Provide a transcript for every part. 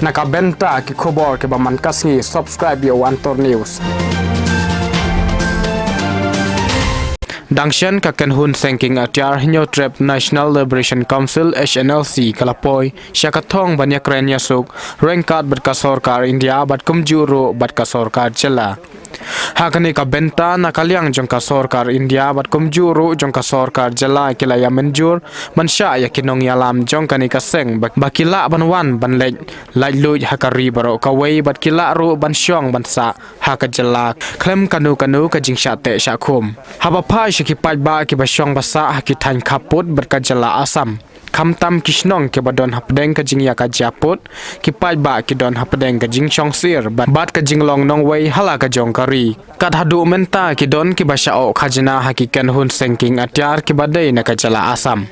Nakabenta ki khobor ke baman kasngi subscribe yo Antor News. Dangshan ka Hun Sengking Atyar Hinyo Trep National Liberation Council HNLC Kalapoi Syakathong banyak keren yasuk Rengkat berka Sorkar India bat kumjuru bat ka Sorkar Jela. Hakani ka benta nakaliang jong ka Sorkar India bat kumjuru jong ka Sorkar Jela kilaya menjur mansya ya kinong yalam jong kani ka seng bakila banwan banlej lajluj hakari baro kawai bat kila ru ban syong bansa haka Jela klem kanu ka jingsha te syakum habapai kipat ba ki basyong basa hakitan kaput berkajala asam kamtam kisnong ke badon hapdeng ka jingya ka japut kipat ba ki don hapdeng ka jingchong sir bat ka jinglong nong wei hala ka jong kari kat hadu menta ki don ki basyao khajna hakikan Hun Sengking Atyar ki badai na ka jala asam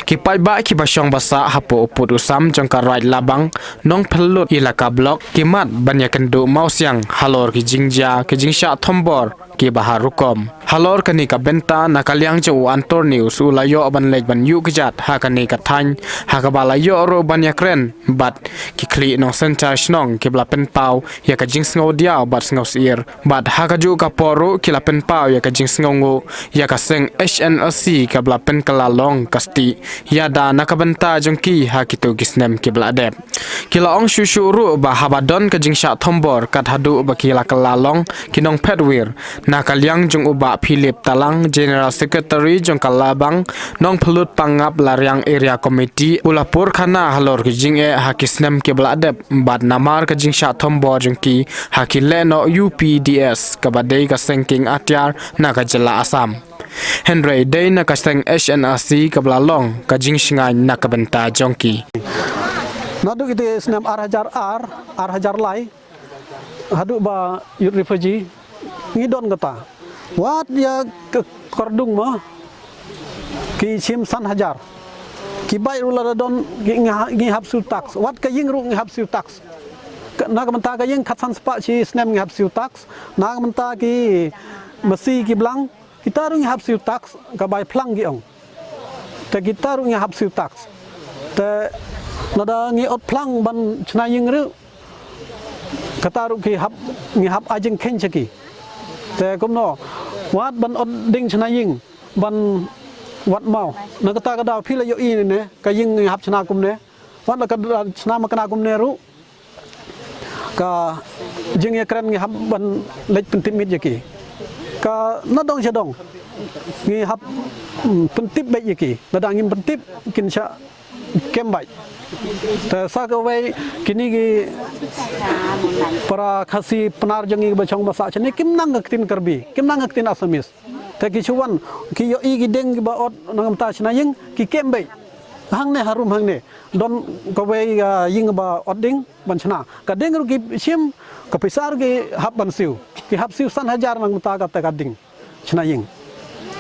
kipat ba ki basyong basa hapo uput usam jong ka right labang nong pelut ilaka blok kimat banyak kendu mausyang halor ki jingja ki jingsha thombor ki baharukom halor kani ka benta nakaliang jo Antor News ulayo ban lej ban yu kjat ha kani ka than ha ka balayo ro ban yakren bat ki kli no senta snong ki bla pen pau ya ka jing sngo dia bat sngo sir bat ha ka ju ka poru ki la pen pau ya ka jing sngo ya ka seng HNLC ka bla pen kalalong kasti ya da nakabenta jong ki ha ki tu gisnem ki bla dep kila ong shushu ru ba habadon ka jing sha thombor kat hadu ba ki la kalalong kinong pedwir nakaliang jong uba Philip Talang General Secretary jong kalabang nong pelut pangap lariang area committee ulapur khana halor ki jing e hakisnem ke bladep bad namar ka jing sha thombor jong ki hakile no UPDS kabadei ka Sengking Atyar na ka jela Asam Henry Day na ka seng HNRC kablalong ka jing singai na ka benta jongki nadu ite snam R hajar lai hadu ba youth refugee ngidon kata wat ya ke kordung mah ki sim san hajar ki bai rula don ngi hab su tax wat ka ying ru ngi hab su tax na ka menta ka ying khatsan spa chi snam ngi hab su tax na ka menta ki masi ki blang kita ru ngi hab su tax ka bai plang gi ong te kita ru ngi hab su tax te nada ngi ot plang ban chna ying ru kata ru ki hab ngi hab ajeng ken chaki te kumno wat ban od ding chna ying ban wat mau na kata kada phila yo i ne ka ying hab chna kum ne wat la ka chna ma kana kum ne ru ka jing ye kran ngi hab ban lej pentip mit yaki ka na dong cha dong ngi hab pentip be yaki na dang ngim pentip kin cha kem bai te sa ka wei kini gi para khasi penar jangi bachong basa chane kim nang ngaktin karbi kim nang ngaktin asamis te ki chuan ki yo i gi deng gi ba ot nangam ta chna ying ki kembe hang ne harum hang ne don ko wei ying ba ot ding ban chna ka deng ru gi sim ka pisar gi hab ban siu ki hab siu san hajar nang ta ka ta ding chna ying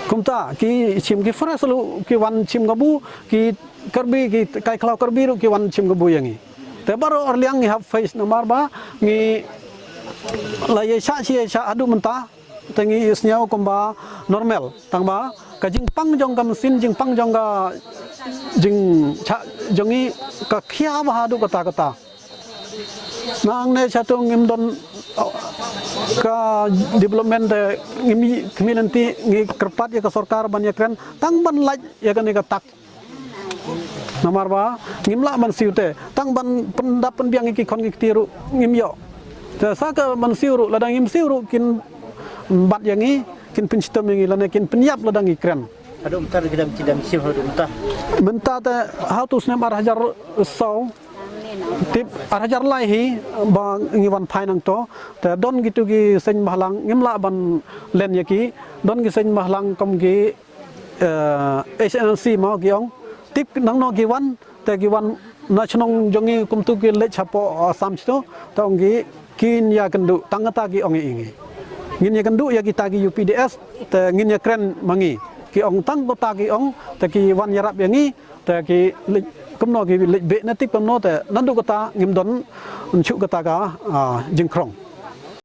kumta ki sim ki fraslu ki wan sim gabu ki karbi ki kai klau karbi ru ki wan sim gabu yangi te baro orliang ngi hab face namar ba ngi la ye sha chi sha adu menta te ngi isnyau komba normal tangba ka jing pang jong kam sin jing pang jong ga jing cha jongi ka khia ba adu kata nang ne cha tong ngim don ka development de ngimi community ngi kerpat ya ka sarkar ban ya kren tang ban laj ya ka ni ka tak namar ba ngimla ban siute tang ban pendapan biang iki kon iki tiru ngim yo te sa ka ban siuru ladang ngim siuru kin bat yangi kin pinstom yangi lane kin penyap ladang ikren adu mentar kidam sim hadu menta te how to snam ar hajar saw tip ar hajar lai hi ba ngi wan phai nang to te don gitu gi sen bahlang ngimla ban len yaki don gi sen bahlang kom gi HNLC ma gi ong tip nang no gi wan te gi wan national jongi kum tu gi le chapo sam chto tong gi kin ya kendu tangata gi ong ingi ngin ya kendu ya kita gi UPDS te ngin ya kren mangi ki ong tang ko ta gi ong te ki wan yarap yangi te ki kumno gi le be na tip kumno te nandu kata ngim don chu kata ga jingkrong